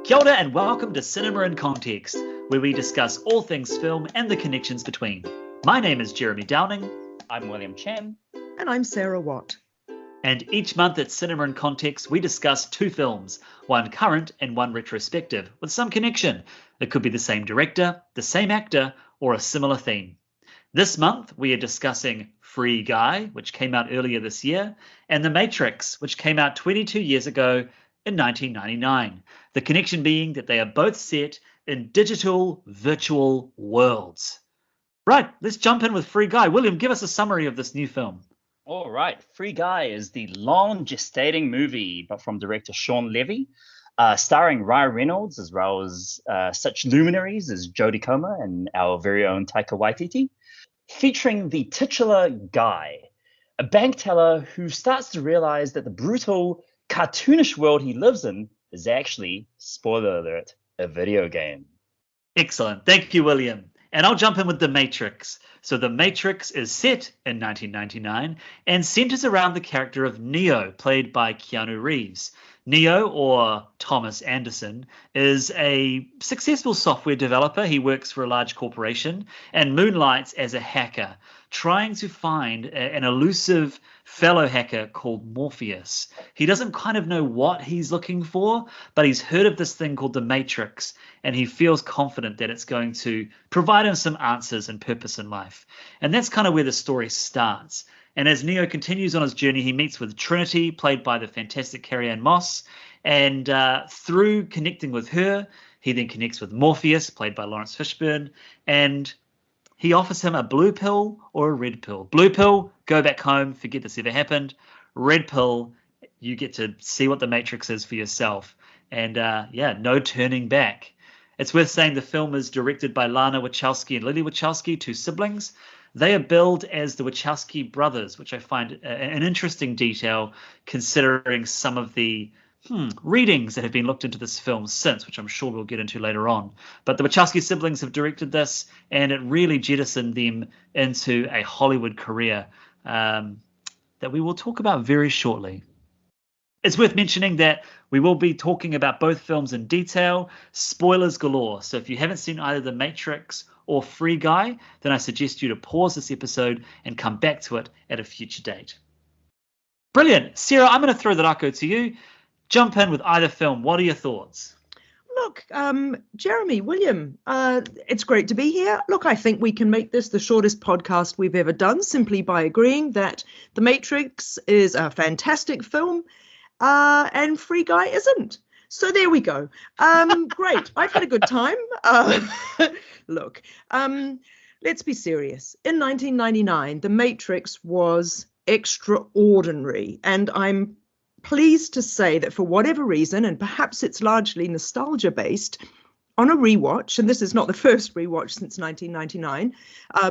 Kia ora and welcome to Cinema in Context, where we discuss all things film and the connections between. My name is Jeremy Downing. I'm William Chen. And I'm Sarah Watt. And each month at Cinema in Context, we discuss two films, one current and one retrospective, with some connection. It could be the same director, the same actor, or a similar theme. This month, we are discussing Free Guy, which came out earlier this year, and The Matrix, which came out 22 years ago in 1999. The connection being that they are both set in digital, virtual worlds. Right, let's jump in with Free Guy. William, give us a summary of this new film. All right, Free Guy is the long gestating movie, but from director Shawn Levy, starring Ryan Reynolds as well as such luminaries as Jodie and our very own Taika Waititi, featuring the titular Guy, a bank teller who starts to realize that the brutal, cartoonish world he lives in is actually, spoiler alert, a video game. Excellent. Thank you, William. And I'll jump in with The Matrix. So The Matrix is set in 1999 and centers around the character of Neo, played by Keanu Reeves. Neo, or Thomas Anderson, is a successful software developer. He works for a large corporation and moonlights as a hacker, trying to find an elusive fellow hacker called Morpheus. He doesn't kind of know what he's looking for, but he's heard of this thing called the Matrix, and he feels confident that it's going to provide him some answers and purpose in life. And that's kind of where the story starts. And as Neo continues on his journey, he meets with Trinity, played by the fantastic Carrie-Anne Moss. And through connecting with her, he then connects with Morpheus, played by Lawrence Fishburne. And he offers him a blue pill or a red pill. Blue pill, go back home, forget this ever happened. Red pill, you get to see what the Matrix is for yourself. And no turning back. It's worth saying the film is directed by Lana Wachowski and Lilly Wachowski, two siblings. They are billed as the Wachowski brothers, which I find an interesting detail considering some of the readings that have been looked into this film since, which I'm sure we'll get into later on. But the Wachowski siblings have directed this, and it really jettisoned them into a Hollywood career that we will talk about very shortly. It's worth mentioning that we will be talking about both films in detail, spoilers galore. So if you haven't seen either The Matrix or Free Guy, then I suggest you to pause this episode and come back to it at a future date. Brilliant. Sarah, I'm going to throw the rako to you. Jump in with either film. What are your thoughts? Look, Jeremy, William, it's great to be here. Look, I think we can make this the shortest podcast we've ever done simply by agreeing that The Matrix is a fantastic film and Free Guy isn't. So there we go. Great. I've had a good time. Look, let's be serious. In 1999, The Matrix was extraordinary. And I'm pleased to say that for whatever reason, and perhaps it's largely nostalgia-based, on a rewatch, and this is not the first rewatch since 1999,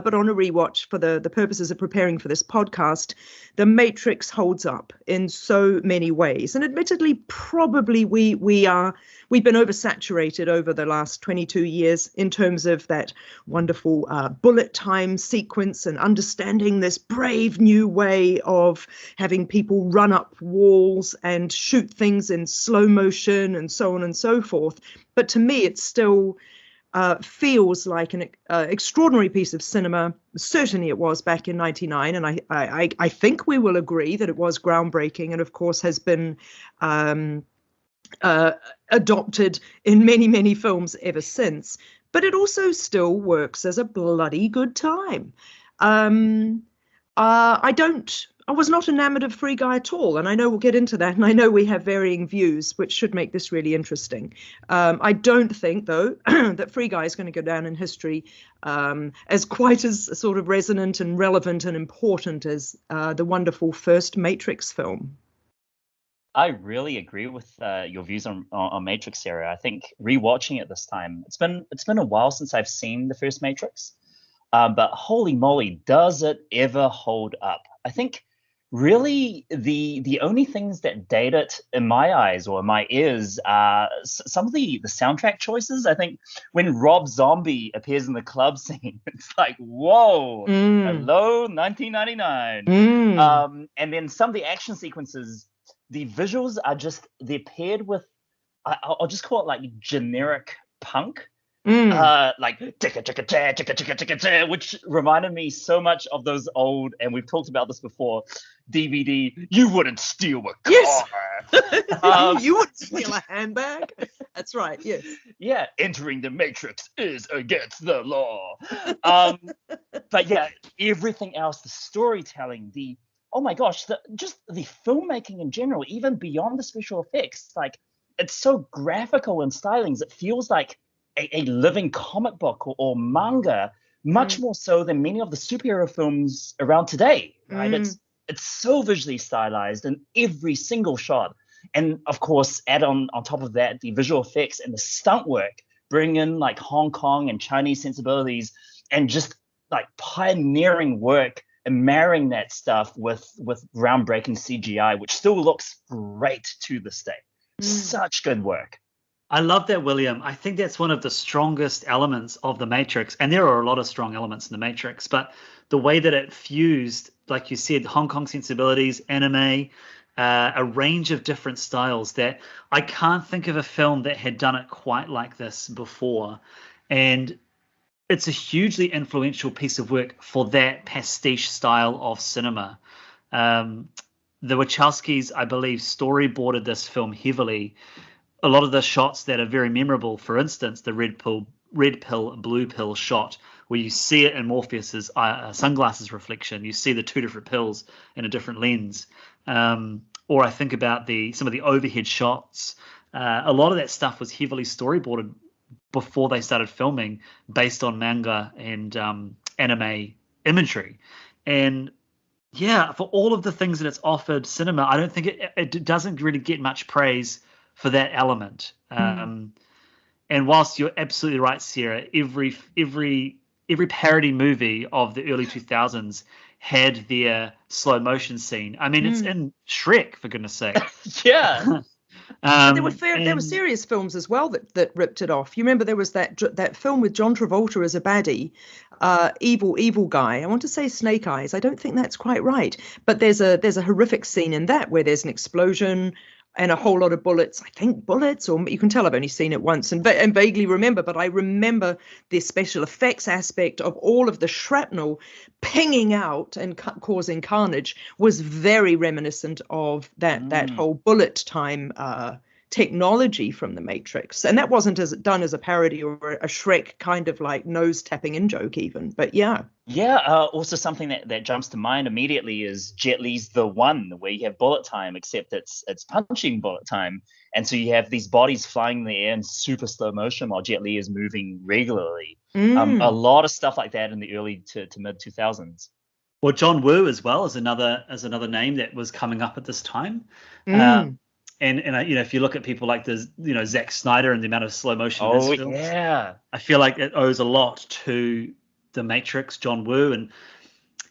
but on a rewatch for the purposes of preparing for this podcast, The Matrix holds up in so many ways. And admittedly, probably we've been oversaturated over the last 22 years in terms of that wonderful bullet time sequence and understanding this brave new way of having people run up walls and shoot things in slow motion and so on and so forth. But to me, it still feels like an extraordinary piece of cinema. Certainly it was back in 99. And I think we will agree that it was groundbreaking and, of course, has been adopted in many, many films ever since. But it also still works as a bloody good time. I was not enamored of Free Guy at all, and I know we'll get into that, and I know we have varying views, which should make this really interesting. I don't think, though, that Free Guy is going to go down in history as quite as sort of resonant and relevant and important as the wonderful first Matrix film. I really agree with your views on Matrix, Sarah. I think rewatching it this time, it's been a while since I've seen the first Matrix, but holy moly, does it ever hold up? I think really the only things that date it in my eyes or in my ears are some of the soundtrack choices. I think when Rob Zombie appears in the club scene, it's like, whoa, hello, 1999. And then some of the action sequences, the visuals are just, they're paired with I'll just call it like generic punk. Like ticka ticka ticka ticka ticka ticka ticka, which reminded me so much of those old, and we've talked about this before, DVD. You wouldn't steal a car. Yes. You would steal a handbag. That's right. Yes. Yeah, entering the Matrix is against the law. But yeah, everything else, the storytelling, oh my gosh, just the filmmaking in general, even beyond the special effects, like it's so graphical in stylings. It feels like a living comic book or manga, much more so than many of the superhero films around today. Right? It's so visually stylized in every single shot. And of course, add on top of that, the visual effects and the stunt work, bring in like Hong Kong and Chinese sensibilities, and just like pioneering work and marrying that stuff with groundbreaking CGI, which still looks great to this day. Such good work. I love that, William. I think that's one of the strongest elements of The Matrix. And there are a lot of strong elements in The Matrix, but the way that it fused, like you said, Hong Kong sensibilities, anime, a range of different styles, that I can't think of a film that had done it quite like this before. And it's a hugely influential piece of work for that pastiche style of cinema. The Wachowskis, I believe, storyboarded this film heavily. A lot of the shots that are very memorable, for instance, the red pill, blue pill shot, where you see it in Morpheus's sunglasses reflection. You see the two different pills in a different lens. Or I think about some of the overhead shots. A lot of that stuff was heavily storyboarded before they started filming, based on manga and anime imagery. And yeah, for all of the things that it's offered cinema, I don't think it doesn't really get much praise for that element. And whilst you're absolutely right, Sarah, every parody movie of the early 2000s had their slow motion scene. I mean, it's in Shrek, for goodness sake. Yeah. There were serious films as well that ripped it off. You remember there was that film with John Travolta as a baddie, evil guy. I want to say Snake Eyes. I don't think that's quite right, but there's a horrific scene in that where there's an explosion and a whole lot of bullets. I think bullets, or you can tell I've only seen it once and vaguely remember, but I remember the special effects aspect of all of the shrapnel pinging out and causing carnage was very reminiscent of that whole bullet time technology from The Matrix. And that wasn't done as a parody or a Shrek kind of like nose tapping in joke even, but yeah. Yeah, also something that jumps to mind immediately is Jet Li's The One, where you have bullet time, except it's punching bullet time. And so you have these bodies flying in the air in super slow motion while Jet Li is moving regularly. A lot of stuff like that in the early to mid 2000s. Well, John Woo as well as another name that was coming up at this time. And if you look at people like Zack Snyder and the amount of slow motion in his films, yeah, I feel like it owes a lot to The Matrix, John Woo. And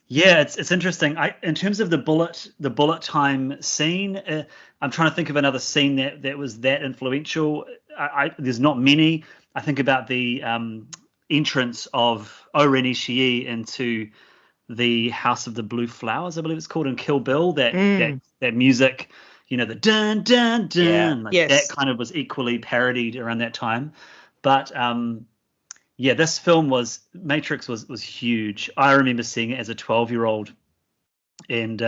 yeah, it's interesting. In terms of the bullet time scene, I'm trying to think of another scene that was that influential. There's not many. I think about the entrance of Oren Ishii into the House of the Blue Flowers, I believe it's called, in Kill Bill. That music, the dun dun dun, that kind of was equally parodied around that time. But this film Matrix was huge. I remember seeing it as a 12-year-old, and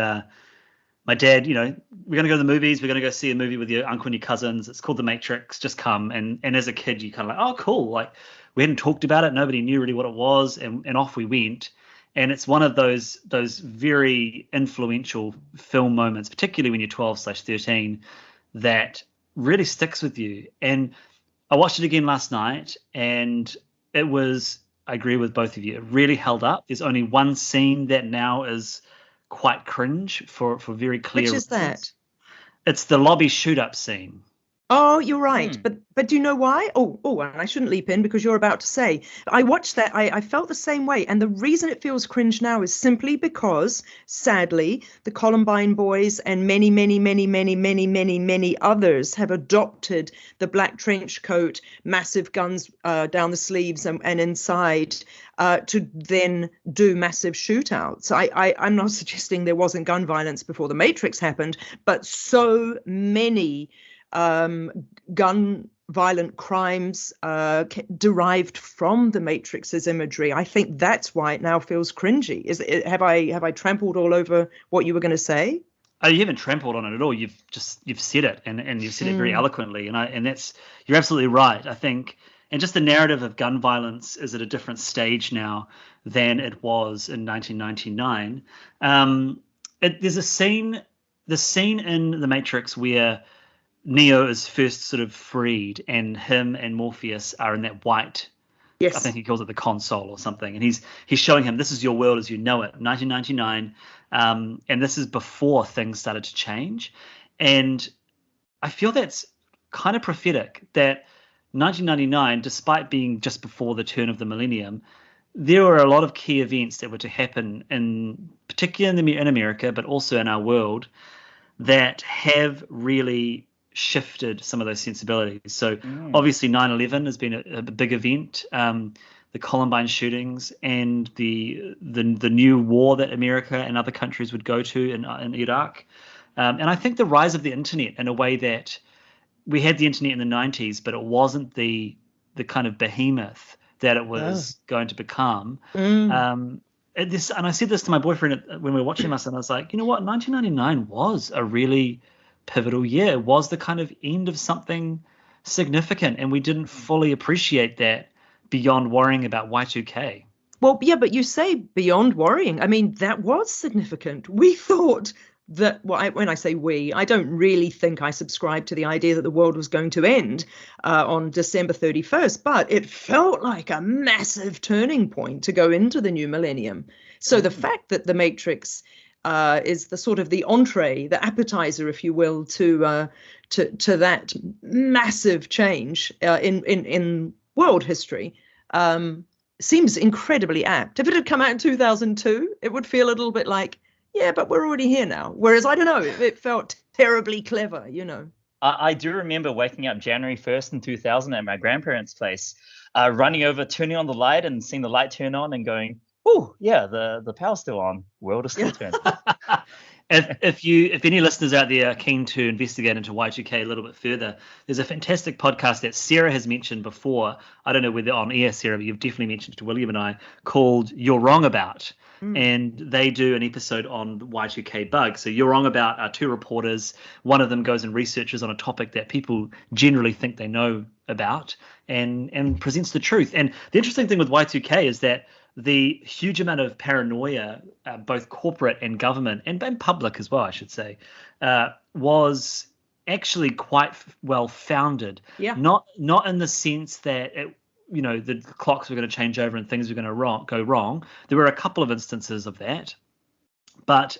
my dad, we're going to go to the movies. We're going to go see a movie with your uncle and your cousins. It's called The Matrix. Just come. And as a kid, you kind of like, oh, cool. Like, we hadn't talked about it. Nobody knew really what it was, and off we went. And it's one of those very influential film moments, particularly when you're 12/13, that really sticks with you. And I watched it again last night, and it was, I agree with both of you, it really held up. There's only one scene that now is quite cringe for very clear reasons. Which is that? It's the lobby shoot-up scene. Oh, you're right. But do you know why? Oh, and I shouldn't leap in because you're about to say. I watched that. I felt the same way. And the reason it feels cringe now is simply because, sadly, the Columbine boys and many, many, many, many, many, many, many others have adopted the black trench coat, massive guns down the sleeves and inside to then do massive shootouts. I'm not suggesting there wasn't gun violence before The Matrix happened, but so many gun violent crimes derived from the Matrix's imagery. I think that's why it now feels cringy. Have I trampled all over what you were going to say? Oh, you haven't trampled on it at all. You've said it, and you've said it very eloquently. And that's, you're absolutely right. I think, and just the narrative of gun violence is at a different stage now than it was in 1999. There's the scene in The Matrix where Neo is first sort of freed, and him and Morpheus are in that white. Yes. I think he calls it the console or something, and he's showing him, this is your world as you know it, 1999, and this is before things started to change. And I feel that's kind of prophetic, that 1999, despite being just before the turn of the millennium, there were a lot of key events that were to happen, particularly in America, but also in our world, that have really shifted some of those sensibilities. So obviously 9/11 has been a big event, the Columbine shootings, and the new war that America and other countries would go to in Iraq, and I think the rise of the internet, in a way that we had the internet in the 90s, but it wasn't the kind of behemoth that it was going to become. And I said this to my boyfriend when we were watching this, and I was like, you know what, 1999 was a really pivotal year. It was the kind of end of something significant, and we didn't fully appreciate that beyond worrying about Y2K. Well, yeah, but you say beyond worrying. I mean, that was significant. We thought that, when I say we, I don't really think I subscribe to the idea that the world was going to end on December 31st, but it felt like a massive turning point to go into the new millennium. So the fact that The Matrix is the sort of the entree, the appetizer, if you will, to that massive change in world history seems incredibly apt. If it had come out in 2002, it would feel a little bit like, yeah, but we're already here now. Whereas, I don't know, it felt terribly clever, you know. I do remember waking up January 1st in 2000 at my grandparents' place, running over, turning on the light and seeing the light turn on and going, oh, yeah, the power's still on. World is still turning. If any listeners out there are keen to investigate into Y2K a little bit further, there's a fantastic podcast that Sarah has mentioned before. I don't know whether on air, Sarah, but you've definitely mentioned it to William and I, called You're Wrong About. And they do an episode on Y2K bug. So You're Wrong About are two reporters. One of them goes and researches on a topic that people generally think they know about and presents the truth. And the interesting thing with Y2K is that the huge amount of paranoia, both corporate and government and public as well, I should say, was actually quite well founded. Yeah. Not in the sense that the clocks were going to change over and things were going to go wrong. There were a couple of instances of that, but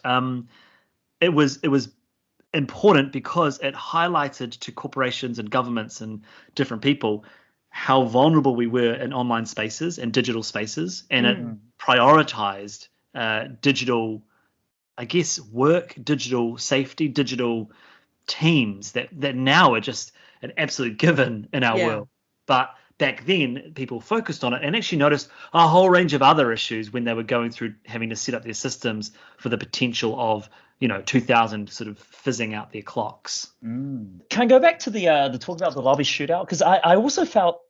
it was important because it highlighted to corporations and governments and different people how vulnerable we were in online spaces and digital spaces, and it prioritized digital, I guess, work, digital safety, digital teams that now are just an absolute given in our world. But back then, people focused on it and actually noticed a whole range of other issues when they were going through having to set up their systems for the potential of 2000 sort of fizzing out their clocks. Can I go back to the talk about the Lobby Shootout? Because I also felt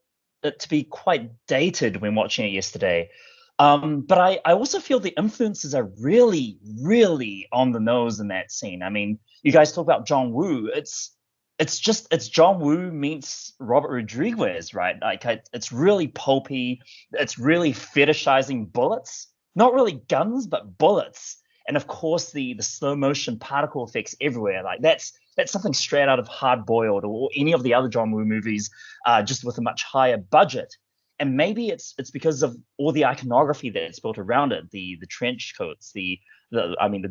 it to be quite dated when watching it yesterday. But I also feel the influences are really, really on the nose in that scene. I mean, you guys talk about John Woo. It's John Woo meets Robert Rodriguez, right? Like it's really pulpy. It's really fetishizing bullets. Not really guns, but bullets. And of course, the slow motion particle effects everywhere. Like that's something straight out of Hard Boiled or any of the other John Woo movies, just with a much higher budget. And maybe it's because of all the iconography that's built around it, the trench coats, the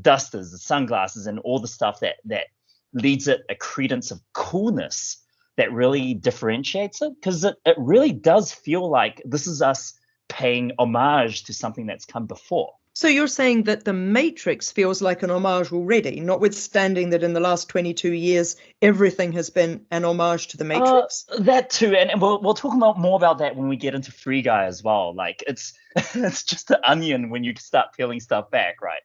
dusters, the sunglasses, and all the stuff that leads it a credence of coolness that really differentiates it. Because it really does feel like this is us paying homage to something that's come before. So you're saying that The Matrix feels like an homage already, notwithstanding that in the last 22 years, everything has been an homage to The Matrix? That too. And we'll talk more about that when we get into Free Guy as well. Like it's just the onion when you start peeling stuff back, right?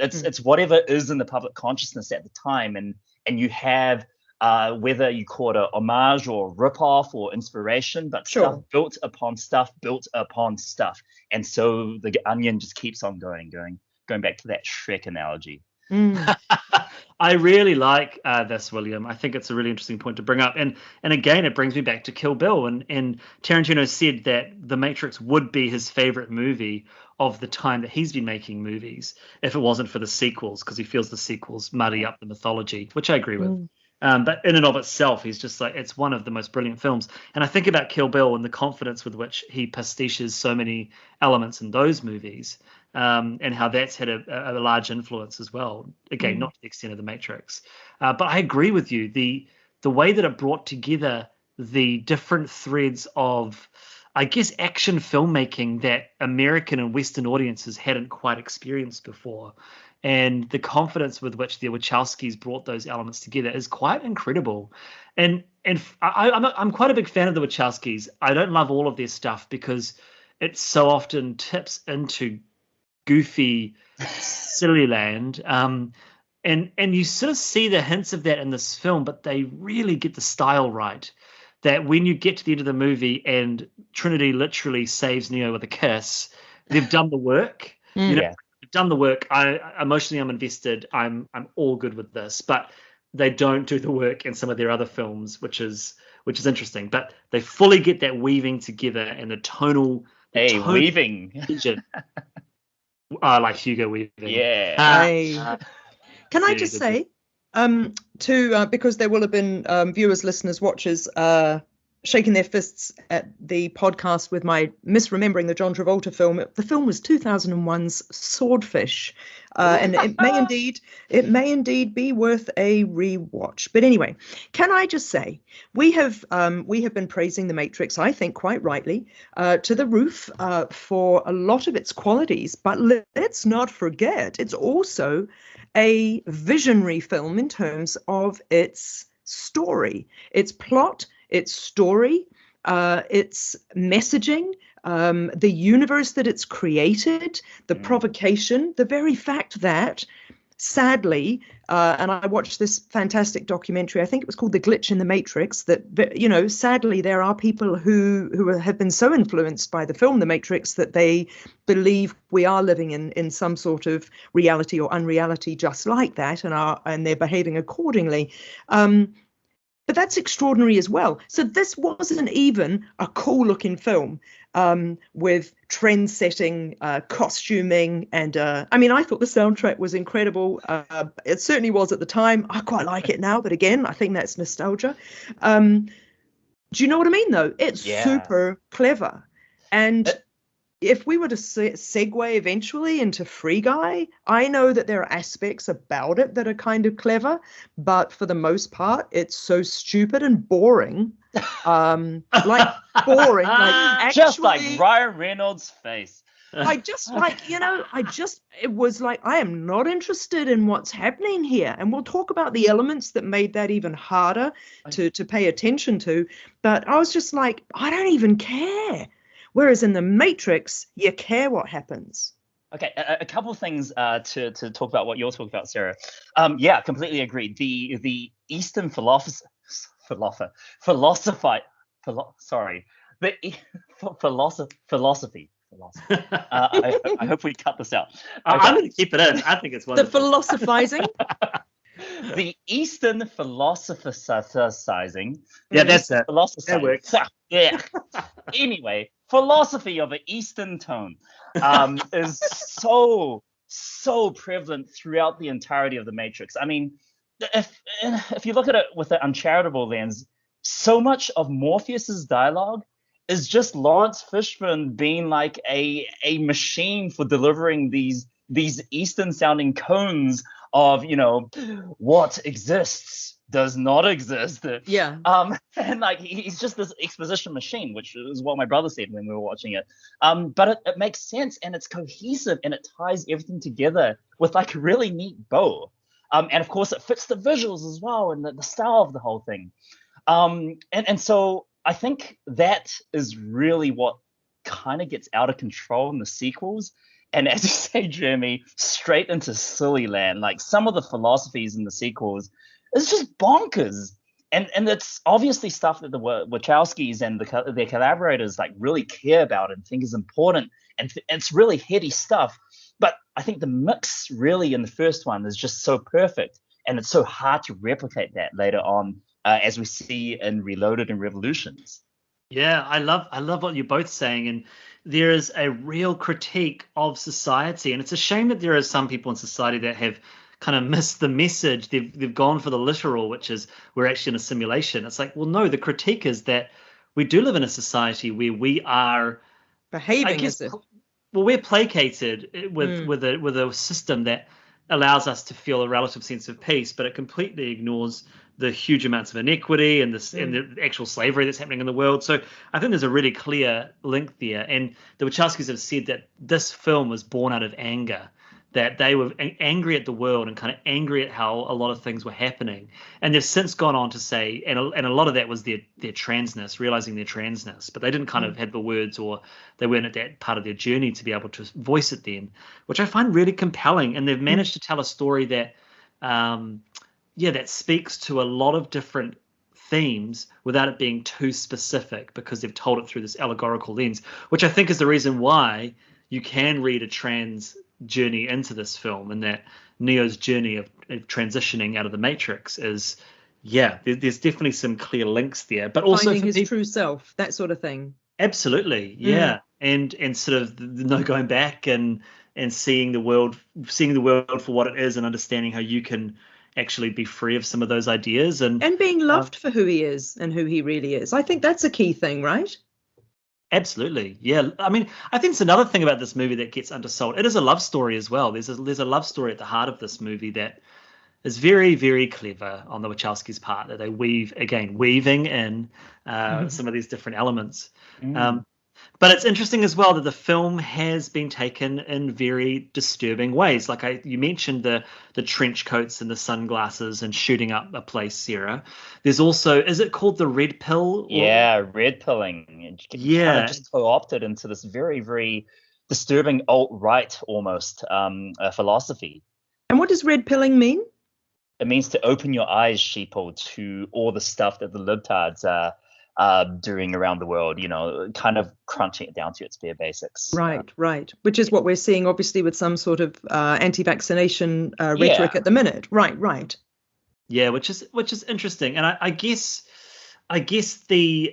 It's whatever is in the public consciousness at the time. And you have whether you call it a homage or ripoff or inspiration, but stuff built upon stuff, and so the onion just keeps on going back to that Shrek analogy. I really like this, William. I think it's a really interesting point to bring up, and again, it brings me back to Kill Bill. And Tarantino said that The Matrix would be his favorite movie of the time that he's been making movies, if it wasn't for the sequels, because he feels the sequels muddy up the mythology, which I agree with. But in and of itself, he's just like, it's one of the most brilliant films. And I think about Kill Bill and the confidence with which he pastiches so many elements in those movies, and how that's had a large influence as well. Again, not to the extent of The Matrix. But I agree with you. The way that it brought together the different threads of, I guess, action filmmaking that American and Western audiences hadn't quite experienced before. And the confidence with which the Wachowskis brought those elements together is quite incredible. And I'm quite a big fan of the Wachowskis. I don't love all of their stuff because it so often tips into goofy, silly land. And you sort of see the hints of that in this film, but they really get the style right. That when you get to the end of the movie and Trinity literally saves Neo with a kiss, they've done the work. Done the work. I'm invested. I'm all good with this, but they don't do the work in some of their other films, which is interesting. But they fully get that weaving together and the tonal. Weaving. Like Hugo Weaving. Yeah. Can I just say, because there will have been viewers, listeners, watchers shaking their fists at the podcast with my misremembering the John Travolta film. The film was 2001's Swordfish, and it may indeed be worth a rewatch. But anyway, can I just say we have been praising The Matrix, I think quite rightly, to the roof for a lot of its qualities. But let's not forget, it's also a visionary film in terms of its story, its plot, its story, its messaging, the universe that it's created, the provocation, the very fact that, sadly, and I watched this fantastic documentary, I think it was called The Glitch in the Matrix, that, sadly, there are people who have been so influenced by the film The Matrix that they believe we are living in some sort of reality or unreality just like that, and they're behaving accordingly. But that's extraordinary as well. So this wasn't even a cool-looking film with trend-setting costuming. And I thought the soundtrack was incredible. It certainly was at the time. I quite like it now. But again, I think that's nostalgia. Do you know what I mean, though? It's super clever. And if we were to segue eventually into Free Guy, I know that there are aspects about it that are kind of clever, but for the most part, it's so stupid and boring. Like actually, just like Ryan Reynolds' face. It was like, I am not interested in what's happening here. And we'll talk about the elements that made that even harder to pay attention to. But I was just like, I don't even care. Whereas in The Matrix, you care what happens. Okay, a couple of things to talk about what you're talking about, Sarah. Completely agree. The Eastern philosophy. I hope we cut this out. Okay. I'm going to keep it in. I think it's wonderful. The philosophizing. The Eastern philosophizing. Yeah, that's it. That works. Yeah. Anyway, philosophy of an Eastern tone is so prevalent throughout the entirety of The Matrix. I mean, if you look at it with an uncharitable lens, so much of Morpheus's dialogue is just Lawrence Fishburne being like a machine for delivering these Eastern-sounding cones of, what exists does not exist. Yeah. And like he's just this exposition machine, which is what my brother said when we were watching it. But it makes sense and it's cohesive and it ties everything together with like a really neat bow. And of course it fits the visuals as well and the style of the whole thing. And so I think that is really what kind of gets out of control in the sequels. And as you say, Jeremy, straight into silly land. Like some of the philosophies in the sequels is just bonkers. and it's obviously stuff that the Wachowskis and their collaborators like really care about and think is important, and it's really heady stuff. But I think the mix really in the first one is just so perfect, and it's so hard to replicate that later on, as we see in Reloaded and Revolutions. Yeah, I love what you're both saying, and there is a real critique of society, and it's a shame that there are some people in society that have kind of missed the message. They've gone for the literal, which is we're actually in a simulation. It's like, well, no, the critique is that we do live in a society where we are behaving as if. Well, we're placated with a system that allows us to feel a relative sense of peace, but it completely ignores the huge amounts of inequity and the actual slavery that's happening in the world. So I think there's a really clear link there. And the Wachowskis have said that this film was born out of anger, that they were angry at the world and kind of angry at how a lot of things were happening. And they've since gone on to say, and a lot of that was their trans-ness, realizing their trans-ness, but they didn't kind of have the words, or they weren't at that part of their journey to be able to voice it then, which I find really compelling. And they've managed to tell a story that, that speaks to a lot of different themes without it being too specific, because they've told it through this allegorical lens, which I think is the reason why you can read a trans journey into this film, and that Neo's journey of transitioning out of the Matrix is, there's definitely some clear links there, but also finding his true self, that sort of thing. Absolutely, yeah. And sort of no going back and seeing the world for what it is, and understanding how you can actually be free of some of those ideas and being loved for who he is and who he really is. I think that's a key thing, right? Absolutely, yeah. I mean, I think it's another thing about this movie that gets undersold. It is a love story as well. There's a love story at the heart of this movie that is very, very clever on the Wachowskis' part, that they weaving in some of these different elements. But it's interesting as well that the film has been taken in very disturbing ways. Like you mentioned the trench coats and the sunglasses and shooting up a place, Sarah. There's also, is it called the red pill? Red pilling. Kind of just co-opted into this very, very disturbing alt-right almost philosophy. And what does red pilling mean? It means to open your eyes, sheeple, to all the stuff that the libtards are doing around the world, kind of crunching it down to its bare basics. Right. Which is what we're seeing, obviously, with some sort of anti-vaccination rhetoric at the minute. Right. Yeah, which is interesting, and I guess they're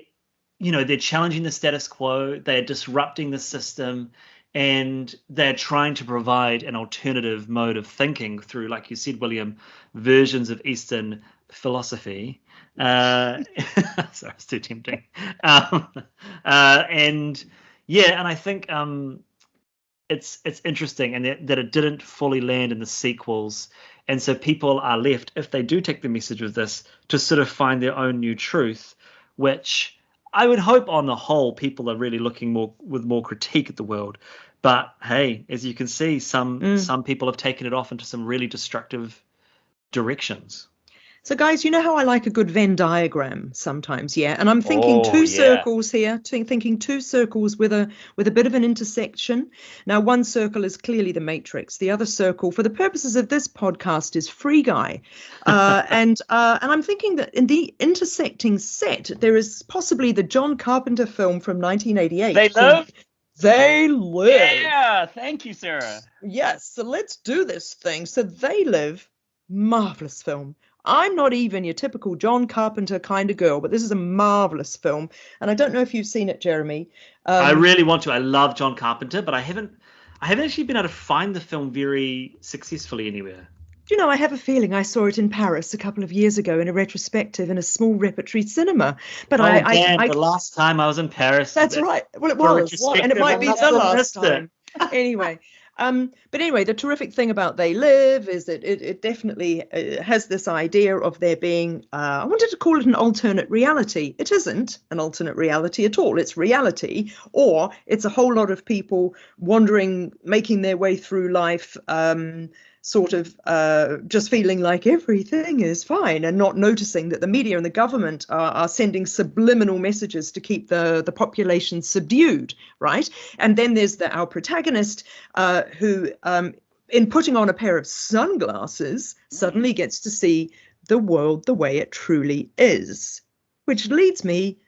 challenging the status quo, they're disrupting the system, and they're trying to provide an alternative mode of thinking through, like you said, William, versions of Eastern philosophy. Sorry, it's too tempting. And I think it's interesting, and that it didn't fully land in the sequels, and so people are left, if they do take the message of this, to sort of find their own new truth, which I would hope on the whole people are really looking with more critique at the world. But hey, as you can see, some people have taken it off into some really destructive directions. So guys, you know how I like a good Venn diagram sometimes, yeah? And I'm thinking two circles here, thinking two circles with a bit of an intersection. Now, one circle is clearly the Matrix. The other circle, for the purposes of this podcast, is Free Guy. And I'm thinking that in the intersecting set, there is possibly the John Carpenter film from 1988. They Live. Yeah, thank you, Sarah. Yes, so let's do this thing. So They Live, marvelous film. I'm not even your typical John Carpenter kind of girl, but this is a marvelous film. And I don't know if you've seen it, Jeremy. I really want to. I love John Carpenter, but I haven't actually been able to find the film very successfully anywhere. Do you know, I have a feeling I saw it in Paris a couple of years ago in a retrospection in a small repertory cinema. But the last time I was in Paris. That's right. Well, it was. And it might be the last time. Anyway. But anyway, the terrific thing about They Live is that it definitely has this idea of there being, I wanted to call it an alternate reality. It isn't an alternate reality at all. It's reality, or it's a whole lot of people wandering, making their way through life, sort of just feeling like everything is fine and not noticing that the media and the government are sending subliminal messages to keep the population subdued, right? And then there's our protagonist who, in putting on a pair of sunglasses, suddenly gets to see the world the way it truly is. Which leads me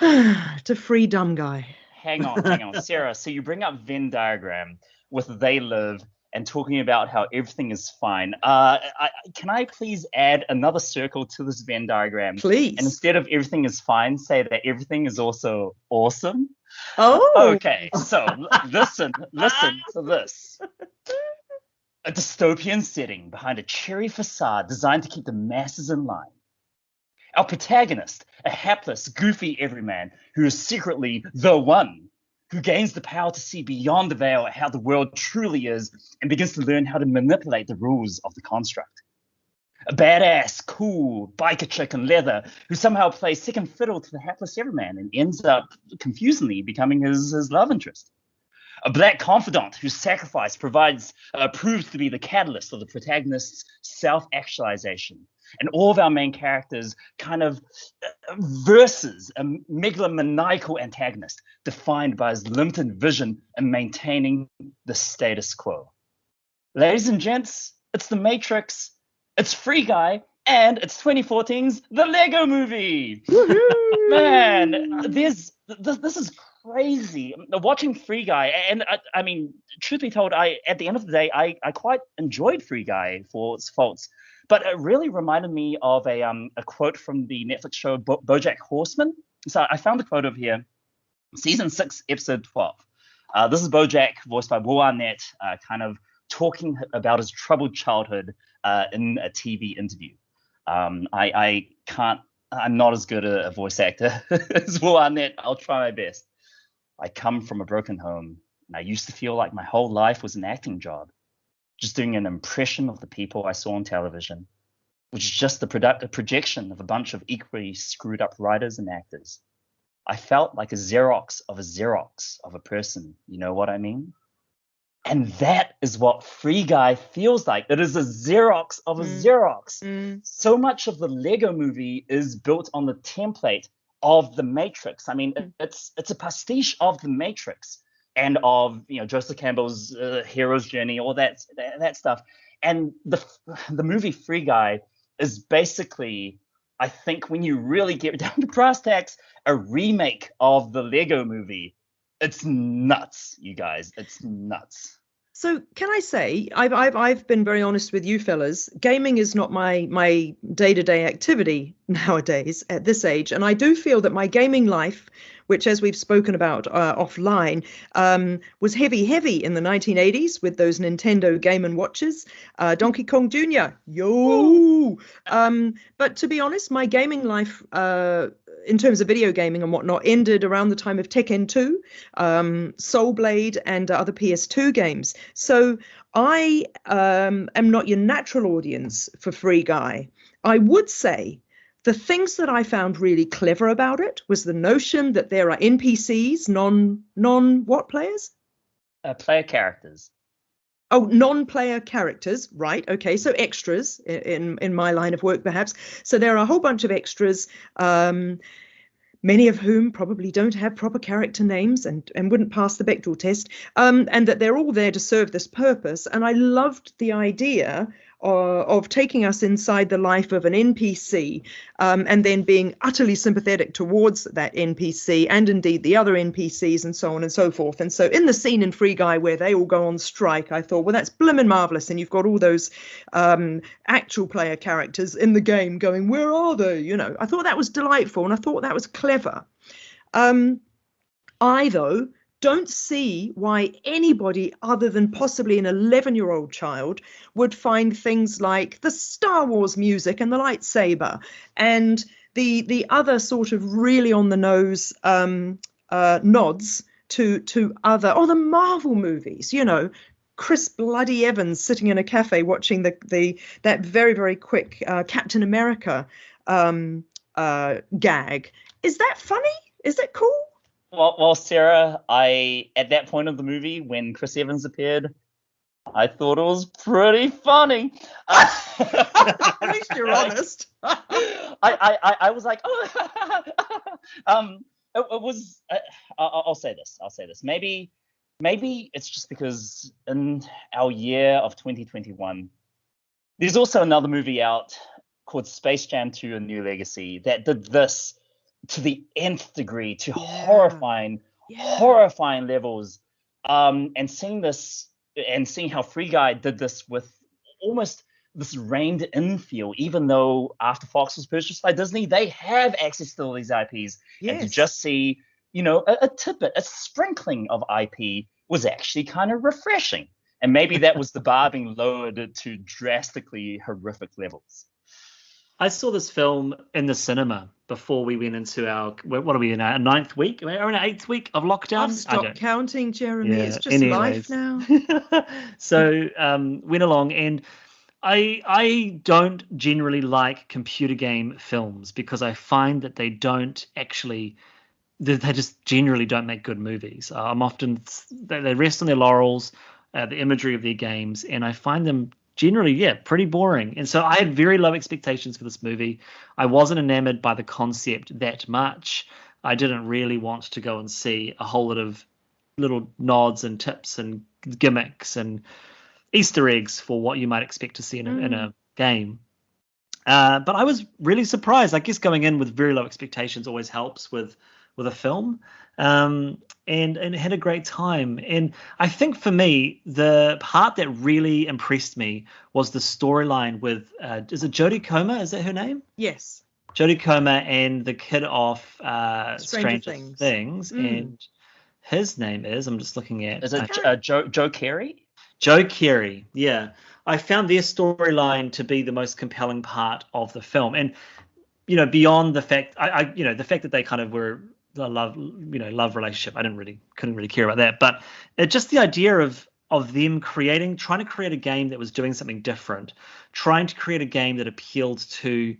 to Free Dumb Guy. Hang on, Sarah. So you bring up Venn diagram with They Live and talking about how everything is fine. Can I please add another circle to this Venn diagram? Please. And instead of everything is fine, say that everything is also awesome. Oh. Okay, so listen to this. A dystopian setting behind a cheery facade designed to keep the masses in line. Our protagonist, a hapless, goofy everyman who is secretly the one, who gains the power to see beyond the veil at how the world truly is and begins to learn how to manipulate the rules of the construct. A badass, cool biker chick in leather who somehow plays second fiddle to the hapless everyman and ends up confusingly becoming his love interest. A black confidant whose sacrifice proves to be the catalyst of the protagonist's self-actualization. And all of our main characters kind of versus a megalomaniacal antagonist defined by his limited vision and maintaining the status quo. Ladies and gents, it's The Matrix, it's Free Guy, and it's 2014's The Lego Movie. Man, this is crazy. Watching Free Guy, and I mean, truth be told, at the end of the day, I quite enjoyed Free Guy for its faults. But it really reminded me of a quote from the Netflix show BoJack Horseman. So I found the quote over here, season 6, episode 12. This is BoJack, voiced by Will Arnett, kind of talking about his troubled childhood in a TV interview. I'm not as good a voice actor as Will Arnett. I'll try my best. I come from a broken home, and I used to feel like my whole life was an acting job. Just doing an impression of the people I saw on television, which is just a projection of a bunch of equally screwed up writers and actors. I felt like a Xerox of a person, you know what I mean? And that is what Free Guy feels like. It is a Xerox of a Xerox. So much of the Lego Movie is built on the template of The Matrix. I mean, it's a pastiche of The Matrix. And of Joseph Campbell's hero's journey, all that stuff, and the movie Free Guy is basically, I think, when you really get down to brass tacks, a remake of the Lego Movie. It's nuts, you guys. It's nuts. So can I say, I've been very honest with you fellas. Gaming is not my day-to-day activity nowadays at this age, and I do feel that my gaming life, which, as we've spoken about offline, was heavy in the 1980s with those Nintendo Game & Watches, Donkey Kong Jr., yo! But to be honest, my gaming life, in terms of video gaming and whatnot, ended around the time of Tekken 2, Soul Blade, and other PS2 games. So I am not your natural audience for Free Guy. I would say the things that I found really clever about it was the notion that there are NPCs, non-what players? Player characters. Oh, non-player characters, right? Okay, so extras in my line of work, perhaps. So there are a whole bunch of extras, many of whom probably don't have proper character names and wouldn't pass the Bechdel test, and that they're all there to serve this purpose. And I loved the idea of taking us inside the life of an NPC, and then being utterly sympathetic towards that NPC and indeed the other NPCs and so on and so forth. And so in the scene in Free Guy where they all go on strike, I thought, well, that's blimmin' marvellous. And you've got all those actual player characters in the game going, where are they? I thought that was delightful and I thought that was clever. I, though, don't see why anybody other than possibly an 11-year-old child would find things like the Star Wars music and the lightsaber and the other sort of really on the nose nods to other, or the Marvel movies, Chris Bloody Evans sitting in a cafe watching that very, very quick Captain America gag. Is that funny? Is that cool? Well, Sarah, at that point of the movie when Chris Evans appeared, I thought it was pretty funny. At least you're honest. I was like, oh, it was. I'll say this. Maybe it's just because in our year of 2021, there's also another movie out called Space Jam 2: A New Legacy that did this to the nth degree, to horrifying levels. And seeing this and seeing how Free Guy did this with almost this reined in feel, even though after Fox was purchased by Disney, they have access to all these IPs. And to just see, a tidbit, a sprinkling of IP was actually kind of refreshing. And maybe that was the bar being lowered to drastically horrific levels. I saw this film in the cinema before we went into what are we in, our 9th week? We're in our 8th week of lockdown. I've stopped counting, Jeremy. Yeah, it's just life now. So went along, and I don't generally like computer game films because I find that they just generally don't make good movies. They rest on their laurels, the imagery of their games, and I find them generally, pretty boring. And so I had very low expectations for this movie. I wasn't enamored by the concept that much. I didn't really want to go and see a whole lot of little nods and tips and gimmicks and Easter eggs for what you might expect to see in a game. But I was really surprised. I guess going in with very low expectations always helps with a film. And had a great time. And I think for me, the part that really impressed me was the storyline with, is it Jodie Comer? Is that her name? Yes. Jodie Comer and the kid off Stranger Things. And his name is, I'm just looking at. Is it Joe Keery? Joe Keery, yeah. I found their storyline to be the most compelling part of the film. And, beyond the fact, the fact that they kind of were the love relationship, I couldn't really care about that, but just the idea of them trying to create a game that was doing something different, trying to create a game that appealed to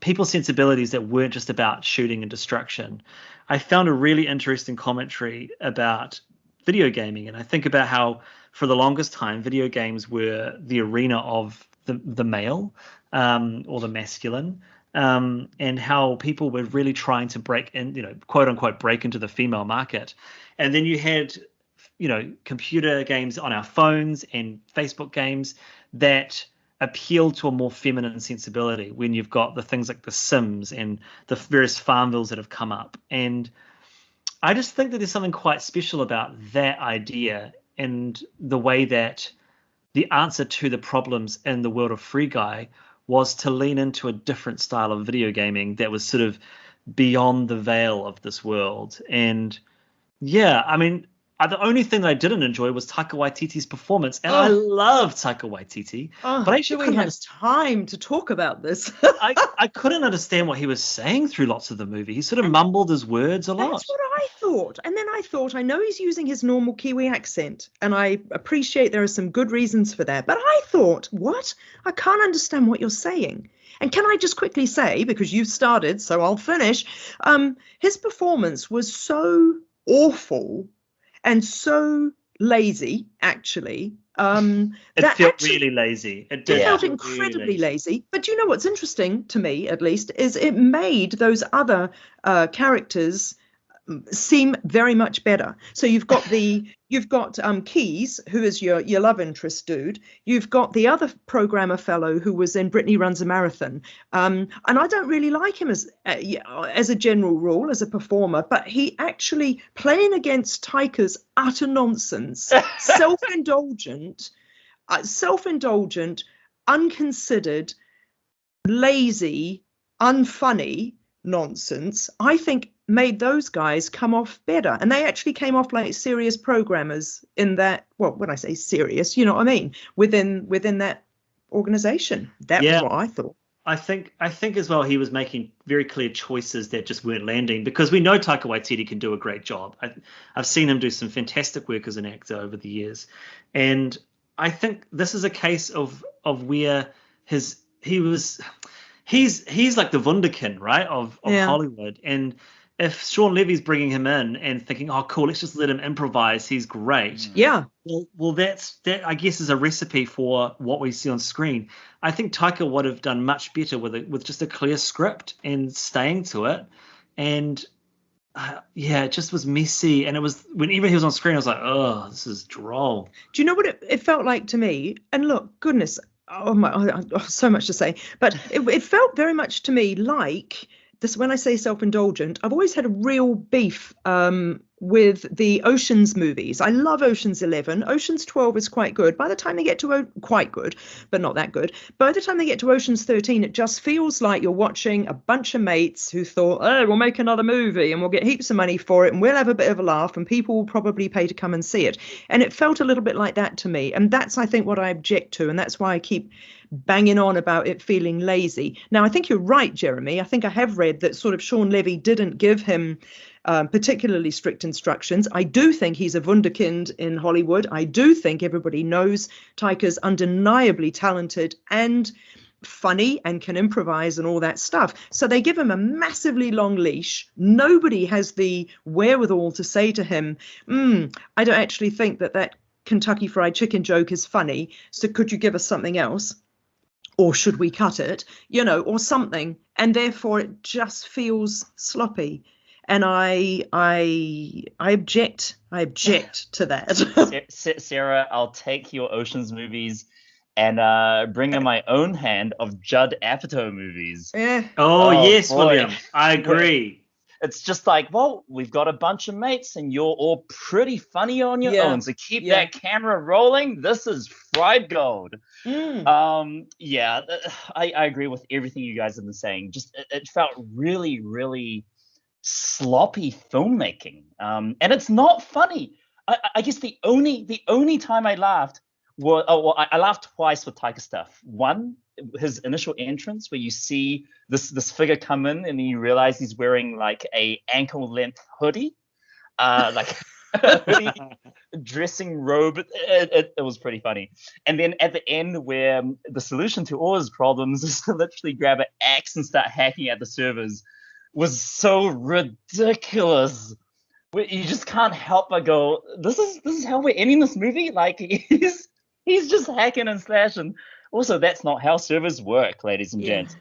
people's sensibilities that weren't just about shooting and destruction. I found a really interesting commentary about video gaming, and I think about how for the longest time video games were the arena of the male or the masculine. And how people were really trying to break in, quote unquote, break into the female market. And then you had, computer games on our phones and Facebook games that appeal to a more feminine sensibility when you've got the things like The Sims and the various Farmvilles that have come up. And I just think that there's something quite special about that idea and the way that the answer to the problems in the world of Free Guy was to lean into a different style of video gaming that was sort of beyond the veil of this world. And the only thing that I didn't enjoy was Taika Waititi's performance. And I love Taika Waititi. But I actually have time to talk about this. I couldn't understand what he was saying through lots of the movie. He sort of mumbled his words a lot. That's what I thought. And then I thought, I know he's using his normal Kiwi accent, and I appreciate there are some good reasons for that. But I thought, what? I can't understand what you're saying. And can I just quickly say, because you've started, so I'll finish, his performance was so awful and so lazy, actually. It felt really lazy. It felt incredibly lazy. But you know what's interesting to me, at least, is it made those other characters seem very much better. So you've got Keys, who is your love interest dude. You've got the other programmer fellow who was in Brittany Runs a Marathon. And I don't really like him as a general rule, as a performer, but he actually, playing against Taika's utter nonsense, self-indulgent, unconsidered, lazy, unfunny nonsense, I think made those guys come off better. And they actually came off like serious programmers in that, well, when I say serious, you know what I mean, within that organization. That was what I thought. I think as well he was making very clear choices that just weren't landing, because we know Taika Waititi can do a great job. I've seen him do some fantastic work as an actor over the years. And I think this is a case of where he's like the wunderkind, right, of Hollywood. And if Shawn Levy's bringing him in and thinking, oh, cool, let's just let him improvise, he's great. Yeah. Well, that I guess is a recipe for what we see on screen. I think Taika would have done much better with just a clear script and staying to it. And it just was messy. And it was, whenever he was on screen, I was like, oh, this is droll. Do you know what it felt like to me? And look, goodness, oh my, so much to say. But it felt very much to me like this. When I say self-indulgent, I've always had a real beef with the Oceans movies. I love Oceans 11. Oceans 12 is quite good. By the time they get to quite good, but not that good. By the time they get to Oceans 13, it just feels like you're watching a bunch of mates who thought, oh, we'll make another movie and we'll get heaps of money for it and we'll have a bit of a laugh and people will probably pay to come and see it. And it felt a little bit like that to me. And that's, I think, what I object to. And that's why I keep banging on about it feeling lazy. Now, I think you're right, Jeremy. I think I have read that sort of Shawn Levy didn't give him particularly strict instructions. I do think he's a wunderkind in Hollywood. I do think everybody knows Taika's undeniably talented and funny and can improvise and all that stuff. So they give him a massively long leash. Nobody has the wherewithal to say to him, I don't actually think that Kentucky Fried Chicken joke is funny. So could you give us something else? Or should we cut it? Or something. And therefore it just feels sloppy. And I object to that. Sarah, I'll take your Oceans movies and bring in my own hand of Judd Apatow movies. Yeah. Oh yes, boy. William. I agree. It's just like, well, we've got a bunch of mates and you're all pretty funny on your own. So keep that camera rolling. This is fried gold. I agree with everything you guys have been saying. Just it felt really, really sloppy filmmaking. And it's not funny. I guess the only time I laughed I laughed twice with Taika stuff. One, his initial entrance where you see this figure come in and you realize he's wearing like a ankle length hoodie, like a hoodie dressing robe. It was pretty funny. And then at the end where the solution to all his problems is to literally grab an axe and start hacking at the servers was so ridiculous. You just can't help but go, this is how we're ending this movie? Like he's just hacking and slashing. Also, that's not how servers work, ladies and gents.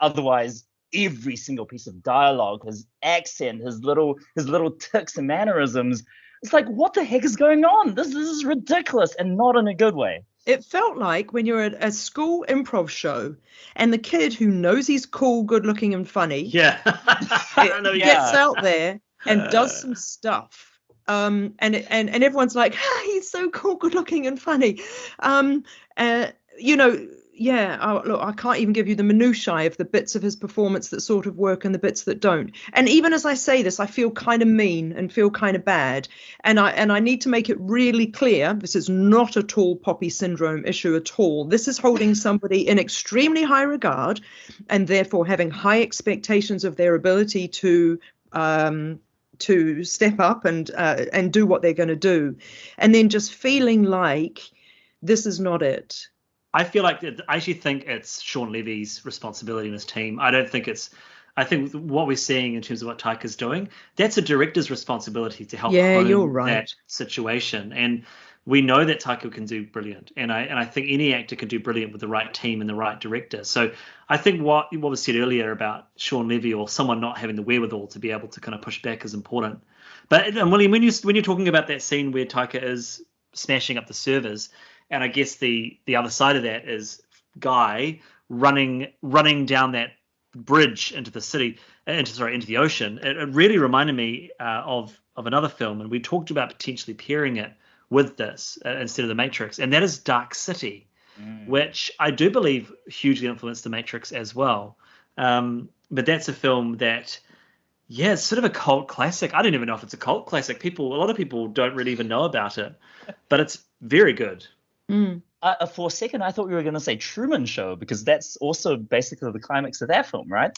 Otherwise, every single piece of dialogue, his accent, his little tics and mannerisms, it's like, what the heck is going on? This is ridiculous, and not in a good way. It felt like when you're at a school improv show and the kid who knows he's cool, good looking and funny gets out there and does some stuff. And everyone's like, he's so cool, good looking and funny. Look, I can't even give you the minutiae of the bits of his performance that sort of work and the bits that don't. And even as I say this, I feel kind of mean and feel kind of bad. And I need to make it really clear, this is not at all Poppy syndrome issue at all. This is holding somebody in extremely high regard and therefore having high expectations of their ability to step up and do what they're going to do, and then just feeling like this is not it. I actually think it's Shawn Levy's responsibility in his team. I think what we're seeing in terms of what Taika's doing, that's a director's responsibility to help hone that situation. And we know that Taika can do brilliant, and I think any actor can do brilliant with the right team and the right director. So I think what was said earlier about Shawn Levy or someone not having the wherewithal to be able to kind of push back is important. But William, when you're talking about that scene where Taika is smashing up the servers, and I guess the other side of that is Guy running down that bridge into the city, into the ocean. It really reminded me of another film, and we talked about potentially pairing it with this instead of The Matrix, and that is Dark City, which I do believe hugely influenced The Matrix as well. But that's a film that, it's sort of a cult classic. I don't even know if it's a cult classic. A lot of people don't really even know about it, but it's very good. For a second, I thought you were going to say Truman Show, because that's also basically the climax of that film, right?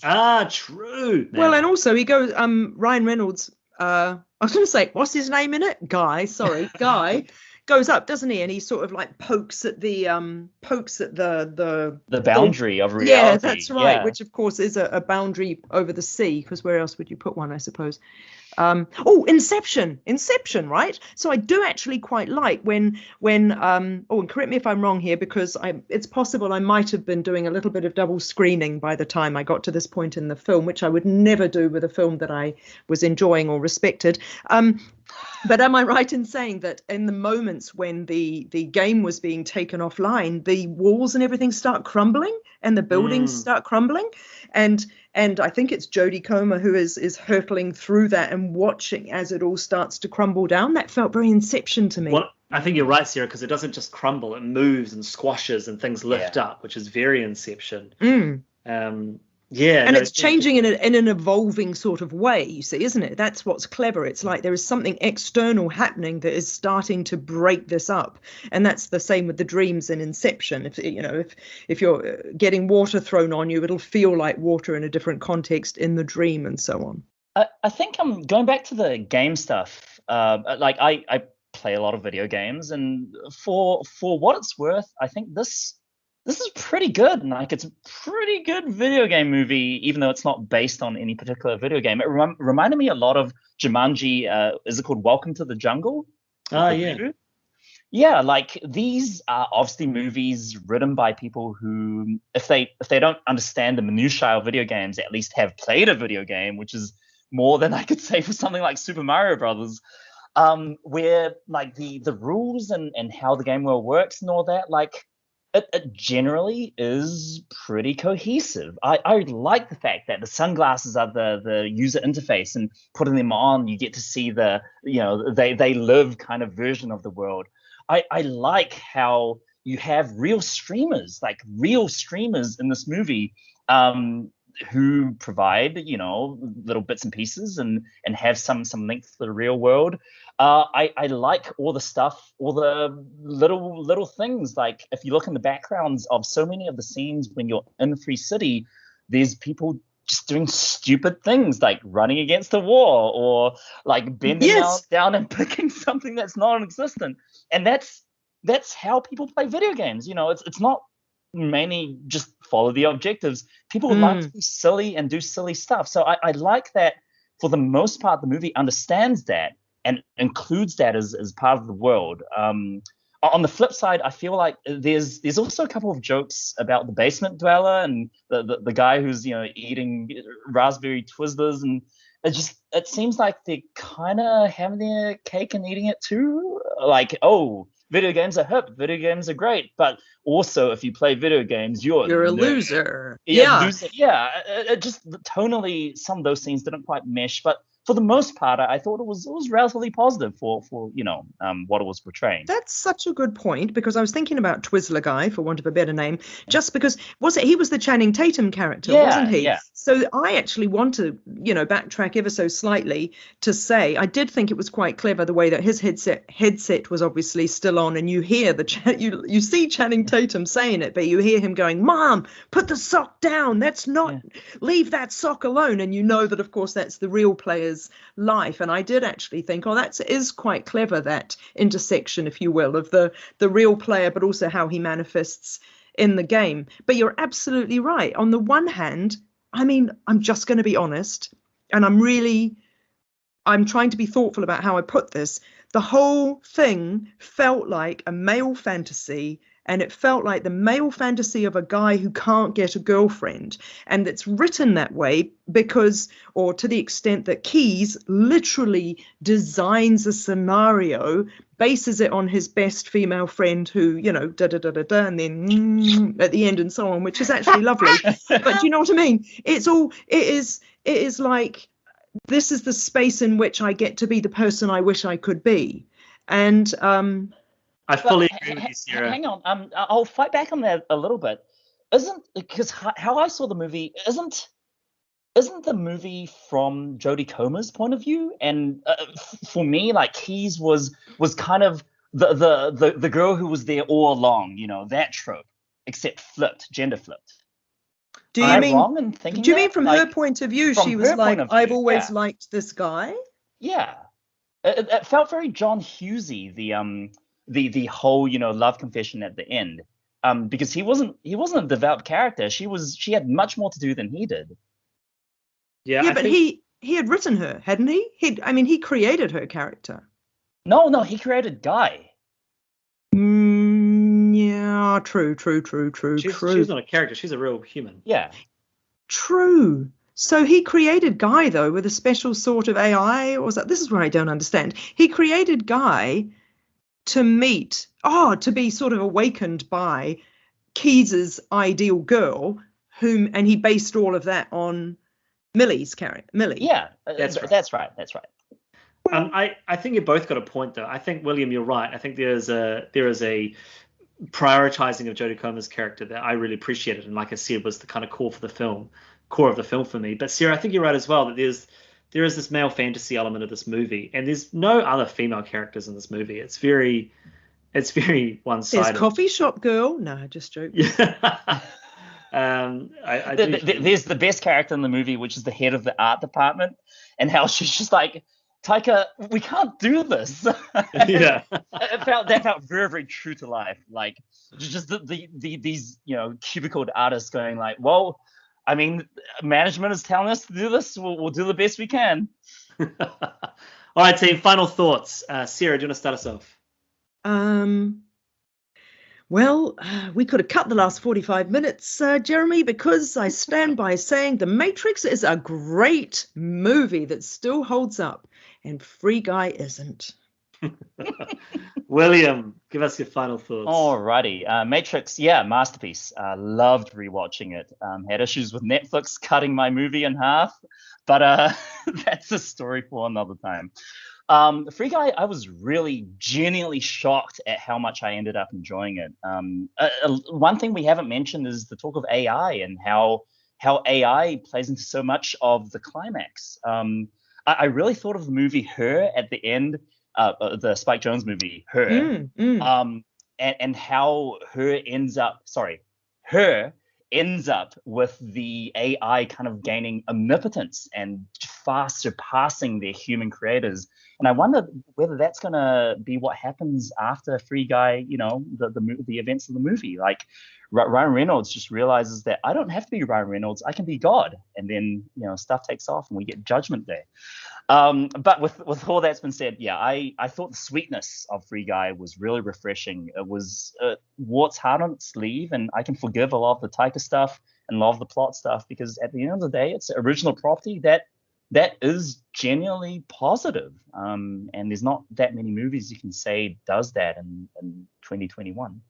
True. Well, and also he goes, Ryan Reynolds, I was going to say, what's his name in it? Guy goes up, doesn't he? And he sort of like pokes at the boundary of reality. Yeah, that's right. Yeah. Which of course is a boundary over the sea, because where else would you put one, I suppose? Inception, right? So I do actually quite like when and correct me if I'm wrong here, because it's possible I might have been doing a little bit of double screening by the time I got to this point in the film, which I would never do with a film that I was enjoying or respected. But am I right in saying that in the moments when the game was being taken offline, the walls and everything start crumbling and the buildings start crumbling? And I think it's Jodie Comer who is hurtling through that and watching as it all starts to crumble down. That felt very Inception to me. Well, I think you're right, Sarah, because it doesn't just crumble, it moves and squashes and things lift up, which is very Inception. And it's changing in an evolving sort of way, you see, isn't it? That's what's clever. It's like there is something external happening that is starting to break this up. And that's the same with the dreams in Inception. If you're getting water thrown on you, it'll feel like water in a different context in the dream and so on. I think I'm going back to the game stuff. I play a lot of video games, and for what it's worth, I think this is pretty good. Like, it's a pretty good video game movie, even though it's not based on any particular video game. It reminded me a lot of Jumanji. Is it called Welcome to the Jungle? Oh, yeah. Yeah, like, these are obviously movies written by people who, if they don't understand the minutiae of video games, at least have played a video game, which is more than I could say for something like Super Mario Brothers, where, like, the rules and how the game world works and all that, like, it generally is pretty cohesive. I like the fact that the sunglasses are the user interface, and putting them on, you get to see the, they live kind of version of the world. I like how you have real streamers in this movie, who provide, little bits and pieces and have some link to the real world. I like all the stuff, all the little things. Like, if you look in the backgrounds of so many of the scenes when you're in Free City, there's people just doing stupid things like running against a wall or like bending down and picking something that's non-existent. And that's how people play video games. It's not mainly just follow the objectives. People like to be silly and do silly stuff. So I like that for the most part, the movie understands that and includes that as part of the world. On the flip side, I feel like there's also a couple of jokes about the basement dweller and the guy who's eating raspberry Twizzlers, and it seems like they're kind of having their cake and eating it too. Like, oh, video games are hip, video games are great, but also if you play video games, you're a loser. Loser. Yeah. It just tonally, some of those scenes didn't quite mesh, but for the most part, I thought it was relatively positive for what it was portraying. That's such a good point, because I was thinking about Twizzler Guy, for want of a better name, just because he was the Channing Tatum character, wasn't he? Yeah. So I actually want to, backtrack ever so slightly to say I did think it was quite clever the way that his headset was obviously still on, and you hear you see Channing Tatum saying it, but you hear him going, "Mom, put the sock down. That's not leave that sock alone." And you know that, of course, that's the real player's life. And I did actually think, that is quite clever, that intersection, if you will, of the real player, but also how he manifests in the game. But you're absolutely right. On the one hand, I'm just going to be honest, and I'm trying to be thoughtful about how I put this. The whole thing felt like a male fantasy, and it felt like the male fantasy of a guy who can't get a girlfriend. And it's written that way because, or to the extent that Keyes literally designs a scenario, bases it on his best female friend who, and then at the end and so on, which is actually lovely. But you know what I mean? It is like, this is the space in which I get to be the person I wish I could be. And I fully agree with you, Sarah. Hang on, I'll fight back on that a little bit. Because how I saw the movie isn't the movie from Jodie Comer's point of view, and for me, like, Keyes was kind of the girl who was there all along, that trope, except gender flipped. Do you mean from like, her point of view, she was like, I've always liked this guy? Yeah, it felt very John Hughesy, the whole love confession at the end, because he wasn't a devout character. She had much more to do than he did. But he had written her, hadn't he? He created her character. No, he created Guy. Yeah, true. She's not a character, she's a real human. Yeah, true. So he created Guy, though, with a special sort of AI, or was that? This is where I don't understand. He created Guy to be sort of awakened by Keyes's ideal girl, and he based all of that on Millie's character. Millie. Yeah, That's right. That's right. I think you both got a point, though. I think, William, you're right. I think there is a prioritizing of Jodie Comer's character that I really appreciated, and like I said, was the kind of core of the film for me. But Sarah, I think you're right as well that there is this male fantasy element of this movie, and there's no other female characters in this movie. It's very one-sided. There's coffee shop girl. No, just joking. Yeah. There's the best character in the movie, which is the head of the art department, and how she's just like, Taika, we can't do this. Yeah. that felt very, very true to life. Like, just these cubicled artists going like, well, I mean, management is telling us to do this. We'll do the best we can. All right, team. Final thoughts. Sarah, do you want to start us off? Well, we could have cut the last 45 minutes, Jeremy, because I stand by saying The Matrix is a great movie that still holds up, and Free Guy isn't. William, give us your final thoughts. Alrighty. Matrix, masterpiece. Loved rewatching it. Had issues with Netflix cutting my movie in half, but that's a story for another time. Free Guy, I was really genuinely shocked at how much I ended up enjoying it. One thing we haven't mentioned is the talk of AI and how AI plays into so much of the climax. I really thought of the movie Her at the end, the Spike Jonze movie Her, and how Her ends up with the AI kind of gaining omnipotence and far surpassing their human creators. And I wonder whether that's going to be what happens after Free Guy, the events of the movie. Like Ryan Reynolds just realizes that I don't have to be Ryan Reynolds, I can be God. And then, stuff takes off and we get Judgment Day. But with all that's been said, I thought the sweetness of Free Guy was really refreshing. It was what's hard on its sleeve, and I can forgive a lot of the Taika stuff and a lot of the plot stuff, because at the end of the day, it's original property that is genuinely positive. And there's not that many movies you can say does that in 2021.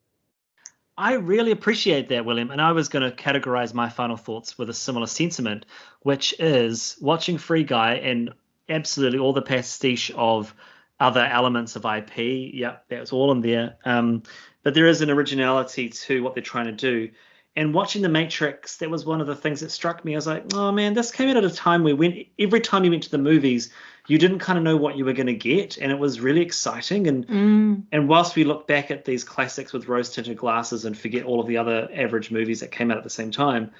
I really appreciate that, William. And I was going to categorize my final thoughts with a similar sentiment, which is watching Free Guy and absolutely all the pastiche of other elements of IP. Yeah, that's all in there. But there is an originality to what they're trying to do. And watching The Matrix, that was one of the things that struck me. I was like, oh man, this came out at a time where every time you went to the movies, you didn't kind of know what you were going to get, and it was really exciting. And whilst we look back at these classics with rose-tinted glasses and forget all of the other average movies that came out at the same time,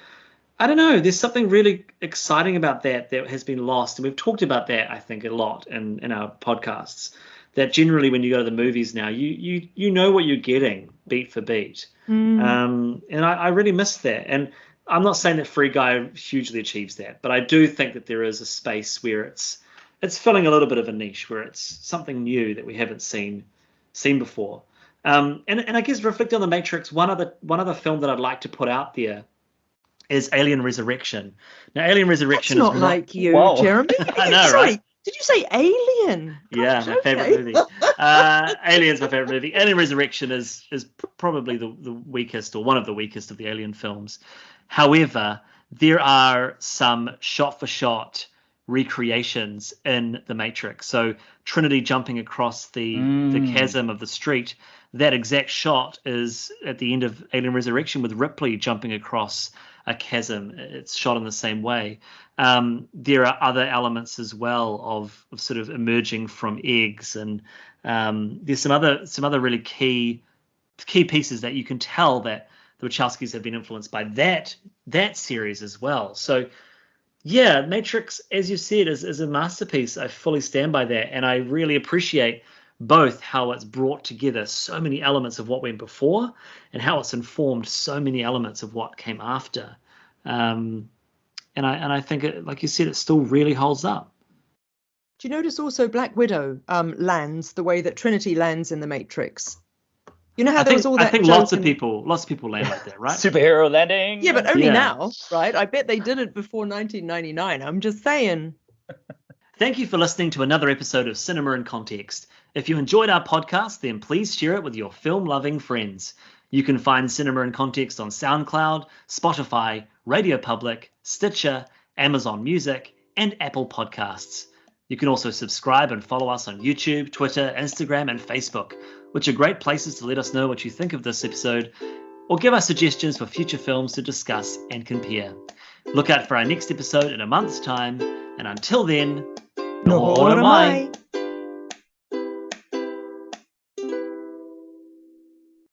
I don't know, there's something really exciting about that has been lost. And we've talked about that, I think, a lot in our podcasts, that generally when you go to the movies now, you know what you're getting beat for beat. And I really miss that. And I'm not saying that Free Guy hugely achieves that, but I do think that there is a space where it's filling a little bit of a niche, where it's something new that we haven't seen before. And I guess reflecting on The Matrix, one other film that I'd like to put out there is Alien Resurrection. Now, Alien Resurrection That's not like you, Jeremy. I know, Sorry, right? Did you say Alien? Yeah, Gosh, my favorite movie. Alien's my favorite movie. Alien Resurrection is probably the weakest, or one of the weakest of the Alien films. However, there are some shot-for-shot recreations in The Matrix. So Trinity jumping across the chasm of the street, that exact shot is at the end of Alien Resurrection with Ripley jumping across a chasm. It's shot in the same way. There are other elements as well of sort of emerging from eggs, and there's some other really key pieces that you can tell that the Wachowskis have been influenced by that series as well. So yeah, Matrix, as you said, is a masterpiece. I fully stand by that, and I really appreciate both how it's brought together so many elements of what went before and how it's informed so many elements of what came after. And I think, like you said, it still really holds up. Do you notice also Black Widow lands the way that Trinity lands in The Matrix? You know how there was all that I think joke lots of people land like that, right? Superhero landing. Yeah, but only Yeah. now, right? I bet they did it before 1999. I'm just saying. Thank you for listening to another episode of Cinema in Context. If you enjoyed our podcast, then please share it with your film-loving friends. You can find Cinema in Context on SoundCloud, Spotify, Radio Public, Stitcher, Amazon Music, and Apple Podcasts. You can also subscribe and follow us on YouTube, Twitter, Instagram, and Facebook, which are great places to let us know what you think of this episode, or give us suggestions for future films to discuss and compare. Look out for our next episode in a month's time, and until then, No, mai.